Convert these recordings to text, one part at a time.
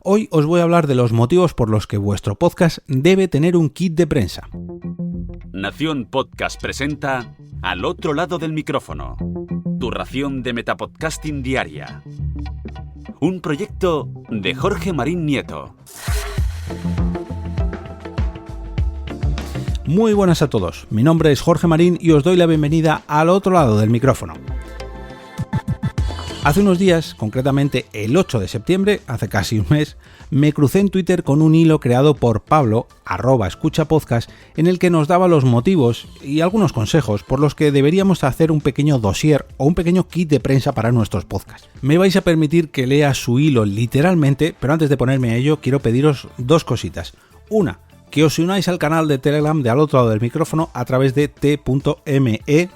Hoy os voy a hablar de los motivos por los que vuestro podcast debe tener un kit de prensa. Nación Podcast presenta Al otro lado del micrófono, tu ración de metapodcasting diaria. Un proyecto de Jorge Marín Nieto. Muy buenas a todos, mi nombre es Jorge Marín y os doy la bienvenida al otro lado del micrófono. Hace unos días, concretamente el 8 de septiembre, hace casi un mes, me crucé en Twitter con un hilo creado por Pablo, @escuchapodcast, en el que nos daba los motivos y algunos consejos por los que deberíamos hacer un pequeño dossier o un pequeño kit de prensa para nuestros podcasts. Me vais a permitir que lea su hilo literalmente, pero antes de ponerme a ello quiero pediros dos cositas. Una, que os unáis al canal de Telegram de Al otro lado del micrófono a través de t.me/al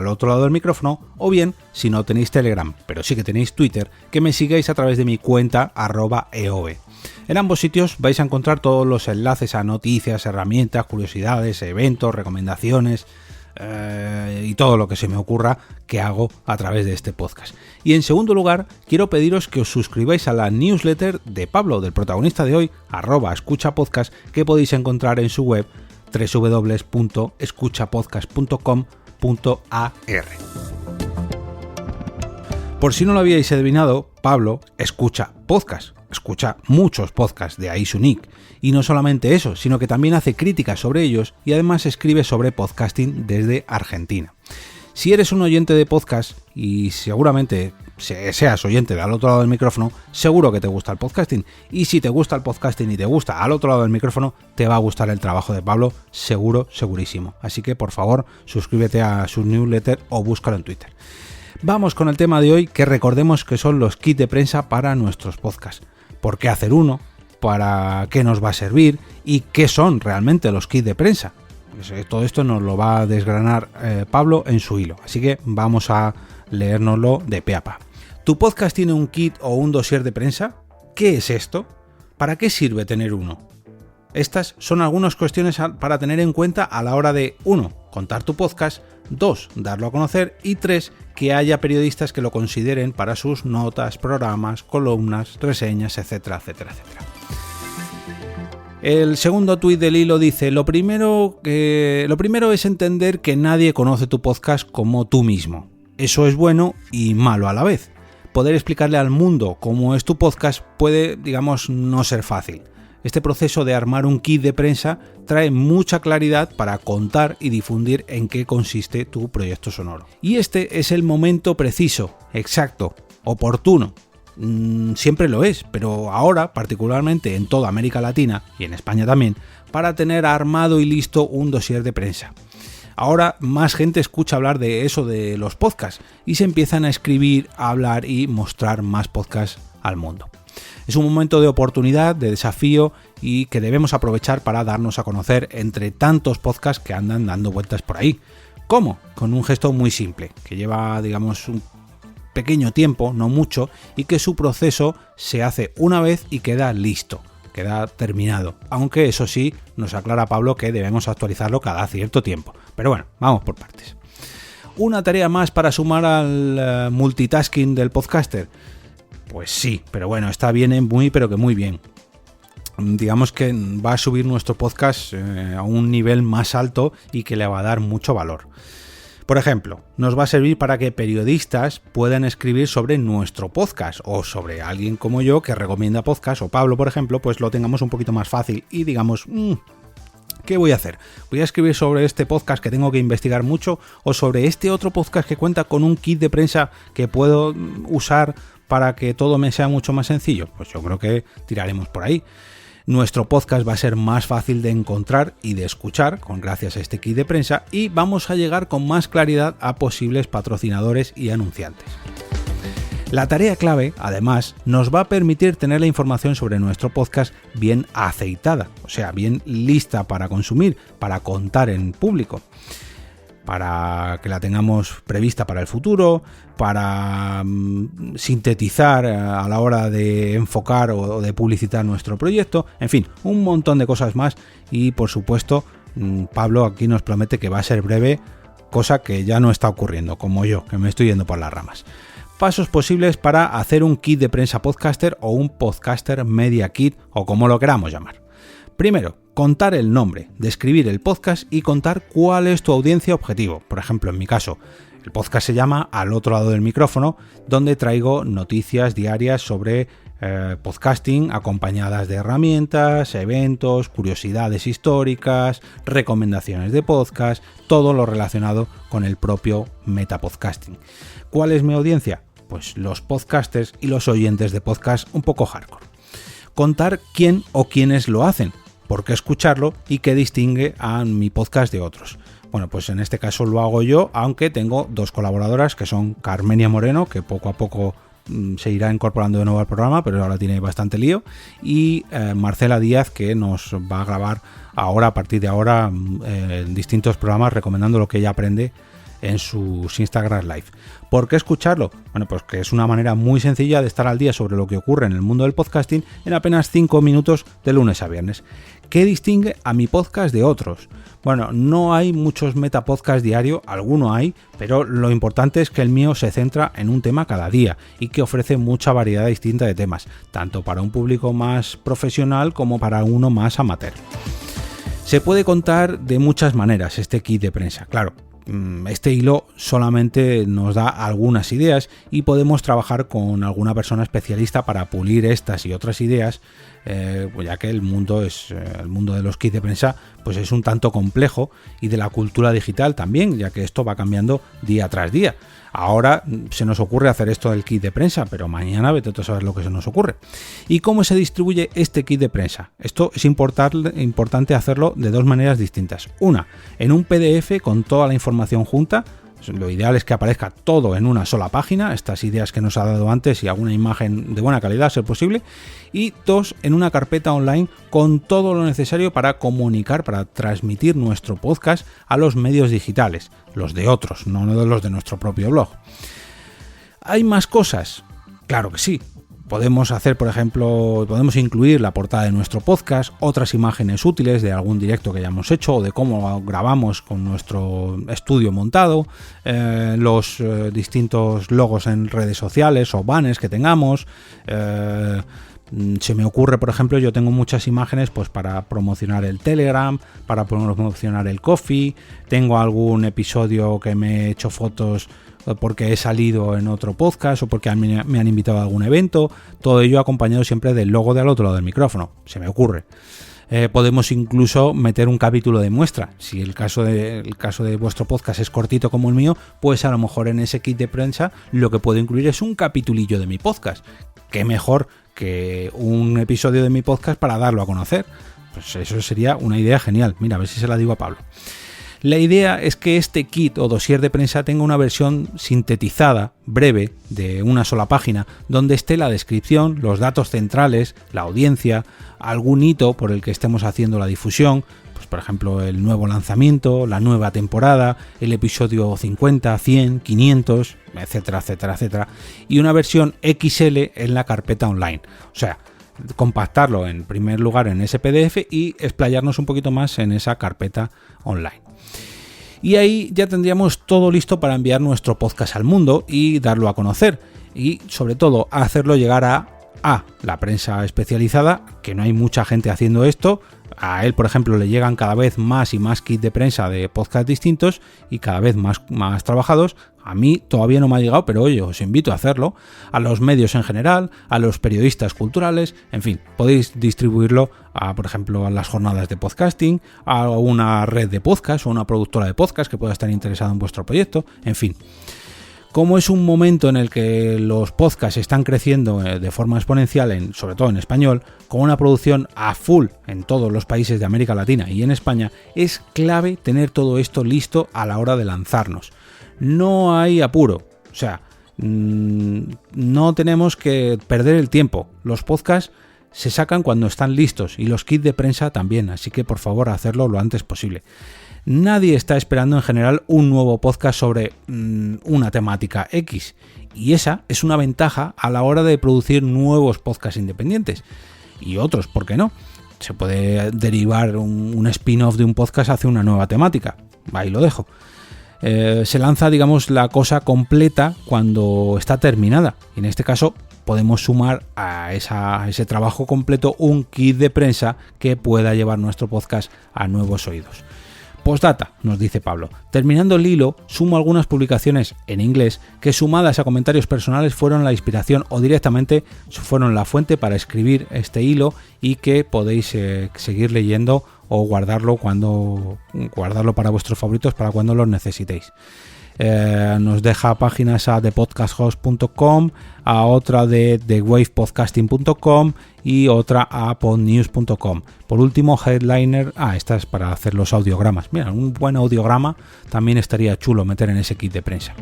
otro lado del micrófono, o bien, si no tenéis Telegram, pero sí que tenéis Twitter, que me sigáis a través de mi cuenta @eov. En ambos sitios vais a encontrar todos los enlaces a noticias, herramientas, curiosidades, eventos, recomendaciones y todo lo que se me ocurra que hago a través de este podcast. Y en segundo lugar, quiero pediros que os suscribáis a la newsletter de Pablo, del protagonista de hoy, @escuchapodcast, que podéis encontrar en su web www.escuchapodcast.com.ar. Por si no lo habíais adivinado, Pablo escucha podcast. Escucha muchos podcasts, de ahí su nick, y no solamente eso, sino que también hace críticas sobre ellos y además escribe sobre podcasting desde Argentina. Si eres un oyente de podcast, y seguramente seas oyente de Al otro lado del micrófono, seguro que te gusta el podcasting, y si te gusta el podcasting y te gusta Al otro lado del micrófono, te va a gustar el trabajo de Pablo, segurísimo. Así que por favor, suscríbete a su newsletter o búscalo en Twitter. Vamos con el tema de hoy, que recordemos que son los kits de prensa para nuestros podcasts. ¿Por qué hacer uno? ¿Para qué nos va a servir? ¿Y qué son realmente los kits de prensa? Pues todo esto nos lo va a desgranar Pablo en su hilo, así que vamos a leérnoslo de pe a pa. ¿Tu podcast tiene un kit o un dossier de prensa? ¿Qué es esto? ¿Para qué sirve tener uno? Estas son algunas cuestiones para tener en cuenta a la hora de 1. Contar tu podcast, 2. Darlo a conocer y 3. Que haya periodistas que lo consideren para sus notas, programas, columnas, reseñas, etcétera, etcétera, etcétera. El segundo tuit del hilo dice: lo primero es entender que nadie conoce tu podcast como tú mismo. Eso es bueno y malo a la vez. Poder explicarle al mundo cómo es tu podcast puede, no ser fácil. Este proceso de armar un kit de prensa trae mucha claridad para contar y difundir en qué consiste tu proyecto sonoro. Y este es el momento preciso, exacto, oportuno. Siempre lo es, pero ahora, particularmente en toda América Latina y en España también, para tener armado y listo un dossier de prensa. Ahora más gente escucha hablar de eso de los podcasts y se empiezan a escribir, a hablar y mostrar más podcasts al mundo. Es un momento de oportunidad, de desafío y que debemos aprovechar para darnos a conocer entre tantos podcasts que andan dando vueltas por ahí. ¿Cómo? Con un gesto muy simple, que lleva, un pequeño tiempo, no mucho, y que su proceso se hace una vez y queda listo, queda terminado. Aunque eso sí, nos aclara Pablo que debemos actualizarlo cada cierto tiempo. Pero bueno, vamos por partes. ¿Una tarea más para sumar al multitasking del podcaster? Pues sí, pero bueno, esta viene muy bien. Digamos que va a subir nuestro podcast a un nivel más alto y que le va a dar mucho valor. Por ejemplo, nos va a servir para que periodistas puedan escribir sobre nuestro podcast o sobre alguien como yo que recomienda podcast, o Pablo, por ejemplo, pues lo tengamos un poquito más fácil y digamos, ¿qué voy a hacer? ¿Voy a escribir sobre este podcast que tengo que investigar mucho o sobre este otro podcast que cuenta con un kit de prensa que puedo usar para que todo me sea mucho más sencillo? Pues yo creo que tiraremos por ahí. Nuestro podcast va a ser más fácil de encontrar y de escuchar gracias a este kit de prensa y vamos a llegar con más claridad a posibles patrocinadores y anunciantes. La tarea clave, además, nos va a permitir tener la información sobre nuestro podcast bien aceitada, o sea, bien lista para consumir, para contar en público, para que la tengamos prevista para el futuro, para sintetizar a la hora de enfocar o de publicitar nuestro proyecto, en fin, un montón de cosas más y, por supuesto, Pablo aquí nos promete que va a ser breve, cosa que ya no está ocurriendo, como yo, que me estoy yendo por las ramas. Pasos posibles para hacer un kit de prensa podcaster o un podcaster media kit o como lo queramos llamar. Primero, contar el nombre, describir el podcast y contar cuál es tu audiencia objetivo. Por ejemplo, en mi caso, el podcast se llama Al otro lado del micrófono, donde traigo noticias diarias sobre podcasting acompañadas de herramientas, eventos, curiosidades históricas, recomendaciones de podcast, todo lo relacionado con el propio metapodcasting. ¿Cuál es mi audiencia? Pues los podcasters y los oyentes de podcast un poco hardcore. Contar quién o quiénes lo hacen, por qué escucharlo y qué distingue a mi podcast de otros. Bueno, pues en este caso lo hago yo, aunque tengo dos colaboradoras que son Carmenia Moreno, que poco a poco se irá incorporando de nuevo al programa, pero ahora tiene bastante lío, y Marcela Díaz, que nos va a grabar ahora, a partir de ahora, en distintos programas recomendando lo que ella aprende en sus Instagram Live. ¿Por qué escucharlo? Bueno, pues que es una manera muy sencilla de estar al día sobre lo que ocurre en el mundo del podcasting en apenas 5 minutos de lunes a viernes. ¿Qué distingue a mi podcast de otros? Bueno, no hay muchos metapodcasts diario, alguno hay, pero lo importante es que el mío se centra en un tema cada día y que ofrece mucha variedad distinta de temas, tanto para un público más profesional como para uno más amateur. Se puede contar de muchas maneras este kit de prensa, claro. Este hilo solamente nos da algunas ideas y podemos trabajar con alguna persona especialista para pulir estas y otras ideas, ya que el mundo de los kits de prensa pues es un tanto complejo, y de la cultura digital también, ya que esto va cambiando día tras día. Ahora se nos ocurre hacer esto del kit de prensa, pero mañana vete tú a saber lo que se nos ocurre. ¿Y cómo se distribuye este kit de prensa? Esto es importante hacerlo de dos maneras distintas. Una, en un PDF con toda la información junta. Lo ideal es que aparezca todo en una sola página, estas ideas que nos ha dado antes y alguna imagen de buena calidad, a ser posible. Y dos, en una carpeta online con todo lo necesario para comunicar, para transmitir nuestro podcast a los medios digitales, los de otros, no los de nuestro propio blog. ¿Hay más cosas? Claro que sí. Podemos hacer, por ejemplo, podemos incluir la portada de nuestro podcast, otras imágenes útiles de algún directo que hayamos hecho o de cómo grabamos con nuestro estudio montado, los distintos logos en redes sociales o banners que tengamos. Se me ocurre, por ejemplo, yo tengo muchas imágenes pues para promocionar el Telegram, para promocionar el Coffee, tengo algún episodio que me he hecho fotos porque he salido en otro podcast o porque me han invitado a algún evento, todo ello acompañado siempre del logo de Al otro lado del micrófono, se me ocurre. Podemos incluso meter un capítulo de muestra. Si el caso de vuestro podcast es cortito como el mío, pues a lo mejor en ese kit de prensa lo que puedo incluir es un capitulillo de mi podcast. Qué mejor que un episodio de mi podcast para darlo a conocer. Pues eso sería una idea genial. Mira, a ver si se la digo a Pablo. La idea es que este kit o dossier de prensa tenga una versión sintetizada, breve, de una sola página, donde esté la descripción, los datos centrales, la audiencia, algún hito por el que estemos haciendo la difusión, pues por ejemplo el nuevo lanzamiento, la nueva temporada, el episodio 50, 100, 500, etcétera, etcétera, etcétera, y una versión XL en la carpeta online. O sea, compactarlo en primer lugar en ese PDF y explayarnos un poquito más en esa carpeta online. Y ahí ya tendríamos todo listo para enviar nuestro podcast al mundo y darlo a conocer, y sobre todo hacerlo llegar a la prensa especializada, que no hay mucha gente haciendo esto. A él, por ejemplo, le llegan cada vez más y más kits de prensa de podcast distintos y cada vez más trabajados. A mí todavía no me ha llegado, pero oye, os invito a hacerlo. A los medios en general, a los periodistas culturales, en fin, podéis distribuirlo por ejemplo, a las jornadas de podcasting, a una red de podcast o una productora de podcast que pueda estar interesada en vuestro proyecto, en fin. Como es un momento en el que los podcasts están creciendo de forma exponencial, sobre todo en español, con una producción a full en todos los países de América Latina y en España, es clave tener todo esto listo a la hora de lanzarnos. No hay apuro, o sea, no tenemos que perder el tiempo. Los podcasts se sacan cuando están listos y los kits de prensa también, así que por favor hacerlo lo antes posible. Nadie está esperando en general un nuevo podcast sobre una temática X, y esa es una ventaja a la hora de producir nuevos podcasts independientes. Y otros, ¿por qué no? Se puede derivar un spin-off de un podcast hacia una nueva temática. Ahí lo dejo. se lanza, digamos, la cosa completa cuando está terminada. Y en este caso podemos sumar a ese trabajo completo un kit de prensa que pueda llevar nuestro podcast a nuevos oídos. Postdata, nos dice Pablo. Terminando el hilo, sumo algunas publicaciones en inglés que, sumadas a comentarios personales, fueron la inspiración o directamente fueron la fuente para escribir este hilo y que podéis seguir leyendo o guardarlo para vuestros favoritos para cuando los necesitéis. Nos deja páginas a thepodcasthost.com, a otra de thewavepodcasting.com y otra a podnews.com. Por último, Headliner, esta es para hacer los audiogramas. Mira, un buen audiograma también estaría chulo meter en ese kit de prensa.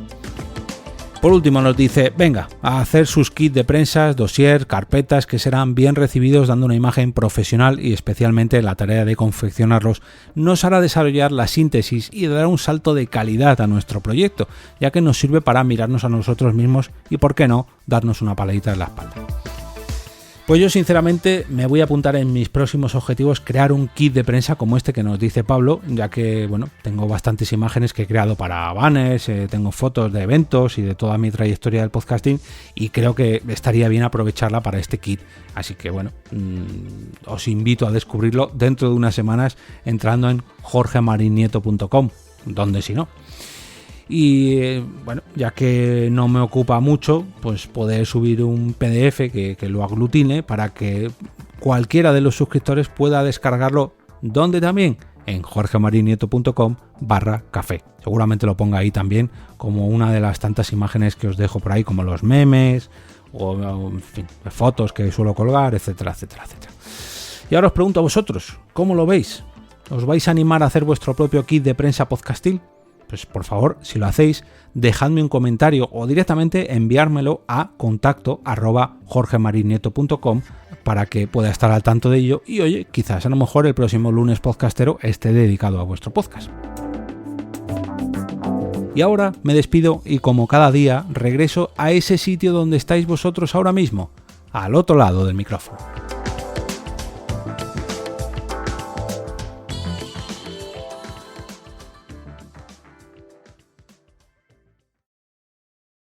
Por último nos dice, venga, a hacer sus kits de prensa, dossier, carpetas que serán bien recibidos dando una imagen profesional y especialmente la tarea de confeccionarlos nos hará desarrollar la síntesis y dar un salto de calidad a nuestro proyecto, ya que nos sirve para mirarnos a nosotros mismos y, por qué no, darnos una palmadita en la espalda. Pues yo sinceramente me voy a apuntar en mis próximos objetivos crear un kit de prensa como este que nos dice Pablo, ya que bueno, tengo bastantes imágenes que he creado para banners, tengo fotos de eventos y de toda mi trayectoria del podcasting y creo que estaría bien aprovecharla para este kit. Así que bueno, os invito a descubrirlo dentro de unas semanas entrando en jorgemarinieto.com, donde si no. Y bueno, ya que no me ocupa mucho, pues poder subir un PDF que lo aglutine para que cualquiera de los suscriptores pueda descargarlo. ¿Dónde también? En jorgemarinieto.com/café. Seguramente lo ponga ahí también como una de las tantas imágenes que os dejo por ahí, como los memes o en fin, fotos que suelo colgar, etcétera, etcétera, etcétera. Y ahora os pregunto a vosotros, ¿cómo lo veis? ¿Os vais a animar a hacer vuestro propio kit de prensa podcastil? Pues por favor, si lo hacéis, dejadme un comentario o directamente enviármelo a contacto@jorgemarinieto.com para que pueda estar al tanto de ello y oye, quizás a lo mejor el próximo lunes podcastero esté dedicado a vuestro podcast. Y ahora me despido y como cada día regreso a ese sitio donde estáis vosotros ahora mismo, al otro lado del micrófono.